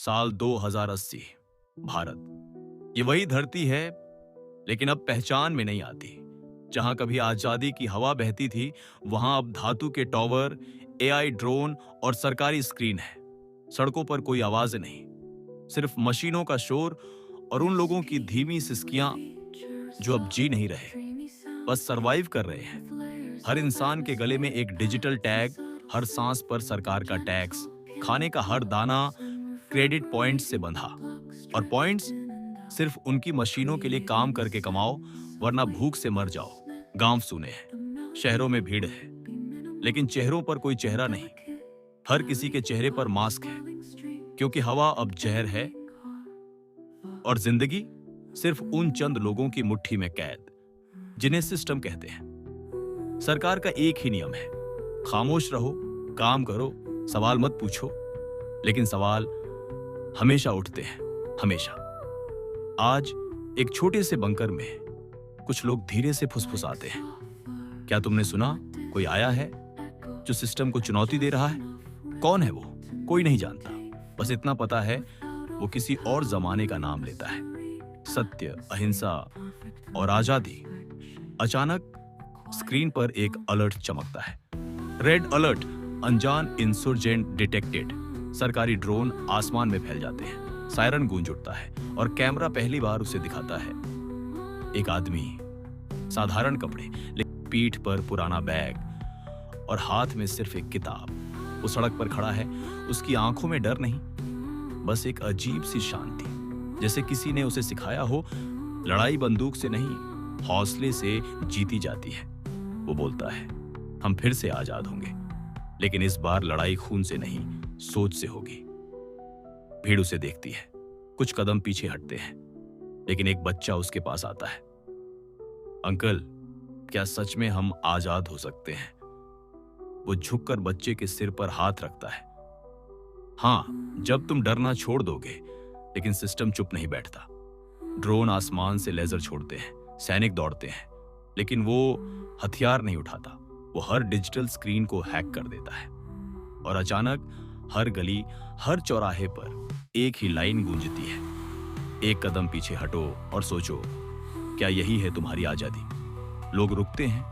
साल 2080। भारत ये वही धरती है, लेकिन अब पहचान में नहीं आती। जहां कभी आजादी की हवा बहती थी, वहां अब धातु के टॉवर, एआई ड्रोन और सरकारी स्क्रीन है। सड़कों पर कोई आवाज नहीं, सिर्फ मशीनों का शोर और उन लोगों की धीमी सिसकियां जो अब जी नहीं रहे, बस सरवाइव कर रहे हैं। हर इंसान के गले में एक डिजिटल टैग, हर सांस पर सरकार का टैक्स, खाने का हर दाना क्रेडिट पॉइंट्स से बंधा। और पॉइंट्स सिर्फ उनकी मशीनों के लिए काम करके कमाओ, वरना भूख से मर जाओ। गांव सूने हैं, शहरों में भीड़ है, लेकिन चेहरों पर कोई चेहरा नहीं। हर किसी के चेहरे पर मास्क है, क्योंकि हवा अब जहर है और जिंदगी सिर्फ उन चंद लोगों की मुट्ठी में कैद, जिन्हें सिस्टम कहते हैं। सरकार का एक ही नियम है, खामोश रहो, काम करो, सवाल मत पूछो। लेकिन सवाल हमेशा उठते हैं, हमेशा। आज एक छोटे से बंकर में कुछ लोग धीरे से फुसफुसाते हैं। क्या तुमने सुना? कोई आया है जो सिस्टम को चुनौती दे रहा है। कौन है वो? कोई नहीं जानता। बस इतना पता है, वो किसी और जमाने का नाम लेता है। सत्य, अहिंसा और आजादी। अचानक स्क्रीन पर एक अलर्ट चमकता है। रेड अलर्ट, अनजान इंसर्जेंट डिटेक्टेड। सरकारी ड्रोन आसमान में फैल जाते हैं, सायरन गूंज उठता है और कैमरा पहली बार उसे दिखाता है। एक आदमी, साधारण कपड़े, लेकिन पीठ पर पुराना बैग और हाथ में सिर्फ एक किताब। वो सड़क पर खड़ा है, उसकी आंखों में डर नहीं, बस एक अजीब सी शांति, जैसे किसी ने उसे सिखाया हो, लड़ाई बंदूक से नहीं, हौसले से जीती जाती है। वो बोलता है, हम फिर से आजाद होंगे, लेकिन इस बार लड़ाई खून से नहीं, सोच से होगी। भीड़ उसे देखती है, कुछ कदम पीछे हटते हैं, लेकिन एक बच्चा उसके पास आता है। अंकल, क्या सच में हम आजाद हो सकते हैं? वो झुककर बच्चे के सिर पर हाथ रखता है। हाँ, जब तुम डरना छोड़ दोगे। लेकिन सिस्टम चुप नहीं बैठता। ड्रोन आसमान से लेजर छोड़ते हैं, सैनिक दौड़ते हैं, लेकिन वो हथियार नहीं उठाता। वो हर डिजिटल स्क्रीन को हैक कर देता है। और अचानक हर गली, हर चौराहे पर एक ही लाइन गूंजती है, एक कदम पीछे हटो और सोचो, क्या यही है तुम्हारी आजादी? लोग रुकते हैं,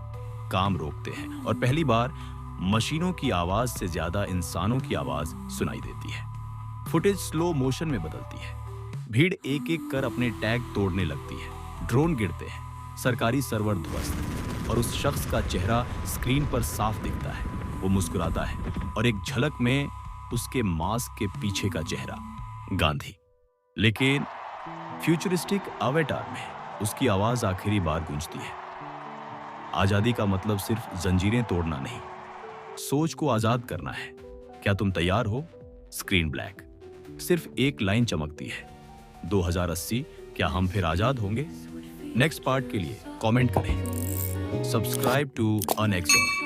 काम रोकते हैं, और पहली बार मशीनों की आवाज से ज्यादा इंसानों की आवाज सुनाई देती है। फुटेज स्लो मोशन में बदलती है। भीड़ एक एक कर अपने टैग तोड़ने लगती है। ड्रोन गिरते हैं, सरकारी सर्वर ध्वस्त, और उस शख्स का चेहरा स्क्रीन पर साफ दिखता है। वो मुस्कुराता है और एक झलक में उसके मास्क के पीछे का चेहरा, गांधी। लेकिन फ्यूचरिस्टिक अवतार में उसकी आवाज आखिरी बार गूंजती है। आजादी का मतलब सिर्फ जंजीरें तोड़ना नहीं, सोच को आजाद करना है। क्या तुम तैयार हो? स्क्रीन ब्लैक, सिर्फ एक लाइन चमकती है, 2080, क्या हम फिर आजाद होंगे? नेक्स्ट पार्ट के लिए कमेंट करें। Subscribe to annex.